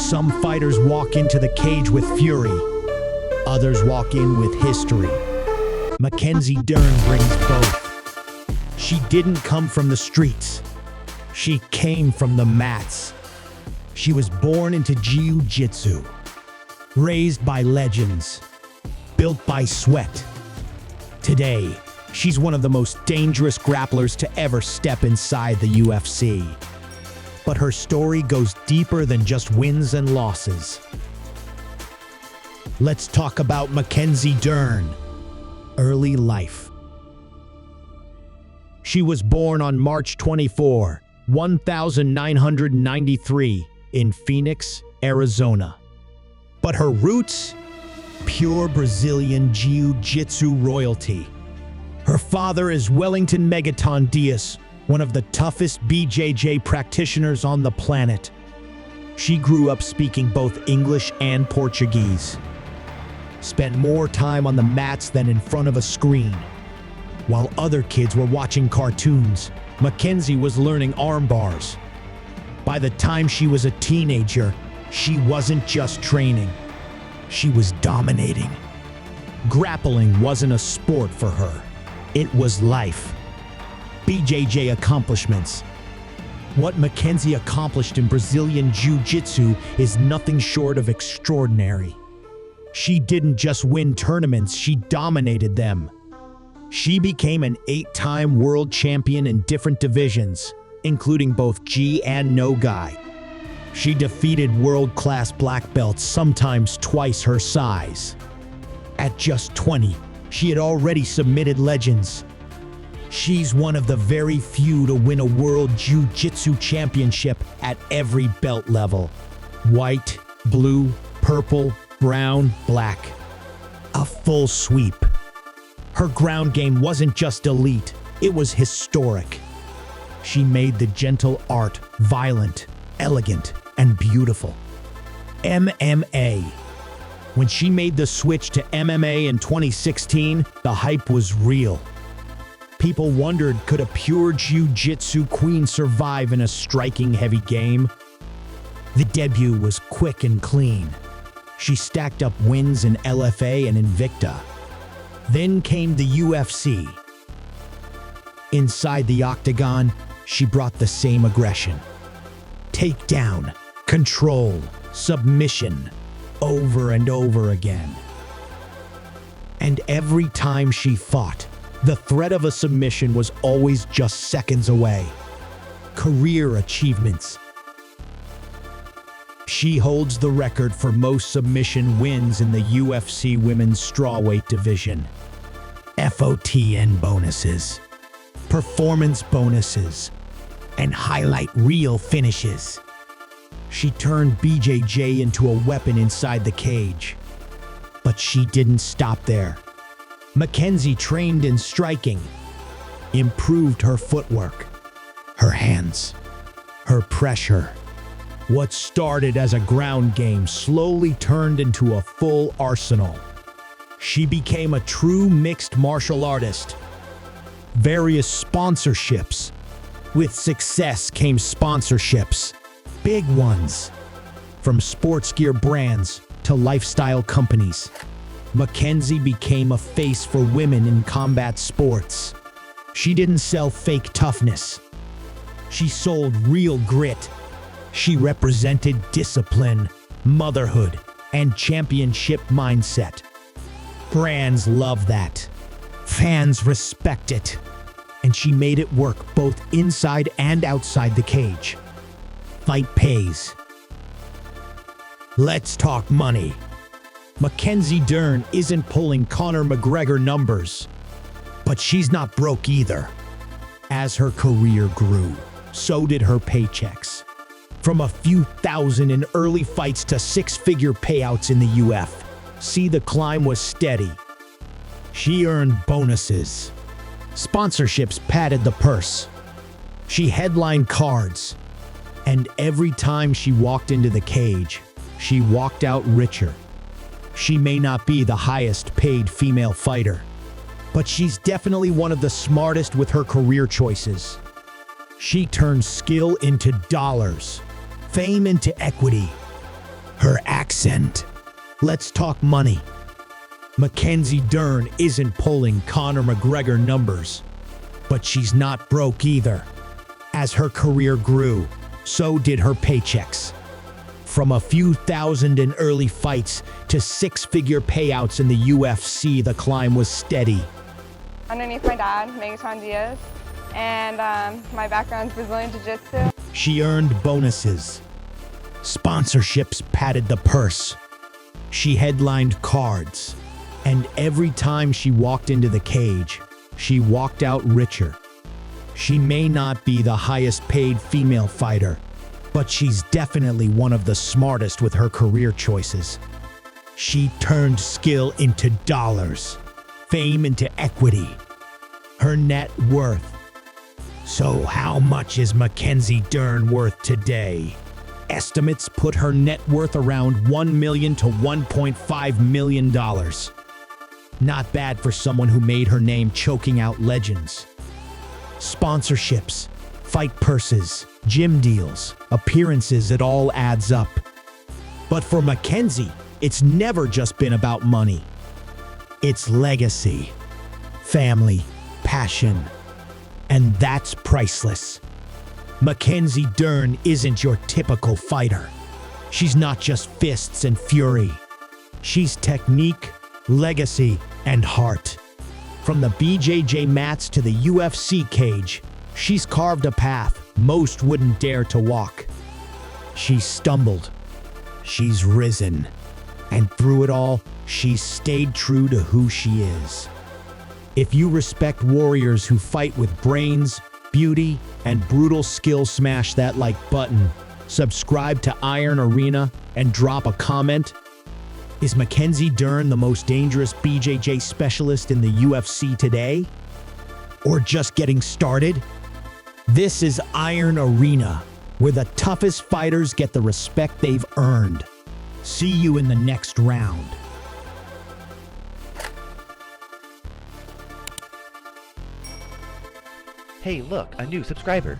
Some fighters walk into the cage with fury. Others walk in with history. Mackenzie Dern brings both. She didn't come from the streets. She came from the mats. She was born into jiu-jitsu, raised by legends, built by sweat. Today, she's one of the most dangerous grapplers to ever step inside the UFC. But her story goes deeper than just wins and losses. Let's talk about Mackenzie Dern. Early life. She was born on March 24, 1993, in Phoenix, Arizona. But her roots? Pure Brazilian jiu-jitsu royalty. Her father is Wellington Megaton Dias, one of the toughest BJJ practitioners on the planet. She grew up speaking both English and Portuguese. Spent more time on the mats than in front of a screen. While other kids were watching cartoons, Mackenzie was learning arm bars. By the time she was a teenager, she wasn't just training. She was dominating. Grappling wasn't a sport for her. It was life. BJJ accomplishments. What Mackenzie accomplished in Brazilian Jiu-Jitsu is nothing short of extraordinary. She didn't just win tournaments, she dominated them. She became an 8-time world champion in different divisions, including both Gi and No Gi. She defeated world-class black belts, sometimes twice her size. At just 20, she had already submitted legends. She's one of the very few to win a World Jiu-Jitsu Championship at every belt level. White, blue, purple, brown, black. A full sweep. Her ground game wasn't just elite, it was historic. She made the gentle art violent, elegant, and beautiful. MMA. When she made the switch to MMA in 2016, the hype was real. People wondered, could a pure jiu-jitsu queen survive in a striking heavy game? The debut was quick and clean. She stacked up wins in LFA and Invicta. Then came the UFC. Inside the octagon, she brought the same aggression. Takedown, control, submission, over and over again. And every time she fought, the threat of a submission was always just seconds away. Career achievements. She holds the record for most submission wins in the UFC Women's Strawweight division. FOTN bonuses, performance bonuses, and highlight reel finishes. She turned BJJ into a weapon inside the cage. But she didn't stop there. Mackenzie trained in striking, improved her footwork, her hands, her pressure. What started as a ground game slowly turned into a full arsenal. She became a true mixed martial artist. Various sponsorships. With success came sponsorships, big ones, from sports gear brands to lifestyle companies. Mackenzie became a face for women in combat sports. She didn't sell fake toughness. She sold real grit. She represented discipline, motherhood, and championship mindset. Brands love that. Fans respect it. And she made it work both inside and outside the cage. Fight pays. Let's talk money. Mackenzie Dern isn't pulling Conor McGregor numbers, but she's not broke either. As her career grew, so did her paychecks. From a few thousand in early fights to six-figure payouts in the UFC, the climb was steady. She earned bonuses. Sponsorships padded the purse. She headlined cards. And every time she walked into the cage, she walked out richer. She may not be the highest paid female fighter, but she's definitely one of the smartest with her career choices. She turned skill into dollars, fame into equity, her accent. Let's talk money. Mackenzie Dern isn't pulling Conor McGregor numbers, but she's not broke either. As her career grew, so did her paychecks. From a few thousand in early fights to six-figure payouts in the UFC, the climb was steady. Underneath my dad, Mackenzie Dern, and my background's Brazilian Jiu-Jitsu. She earned bonuses. Sponsorships padded the purse. She headlined cards. And every time she walked into the cage, she walked out richer. She may not be the highest paid female fighter, but she's definitely one of the smartest with her career choices. She turned skill into dollars, fame into equity, her net worth. So how much is Mackenzie Dern worth today? Estimates put her net worth around $1 million to $1.5 million. Not bad for someone who made her name choking out legends. Sponsorships, fight purses, gym deals, appearances, it all adds up. But for Mackenzie, it's never just been about money. It's legacy, family, passion, and that's priceless. Mackenzie Dern isn't your typical fighter. She's not just fists and fury. She's technique, legacy, and heart. From the BJJ mats to the UFC cage, she's carved a path most wouldn't dare to walk. She's stumbled. She's risen. And through it all, she's stayed true to who she is. If you respect warriors who fight with brains, beauty, and brutal skill, smash that like button, subscribe to Iron Arena, and drop a comment. Is Mackenzie Dern the most dangerous BJJ specialist in the UFC today? Or just getting started? This is Iron Arena, where the toughest fighters get the respect they've earned. See you in the next round. Hey, look, a new subscriber.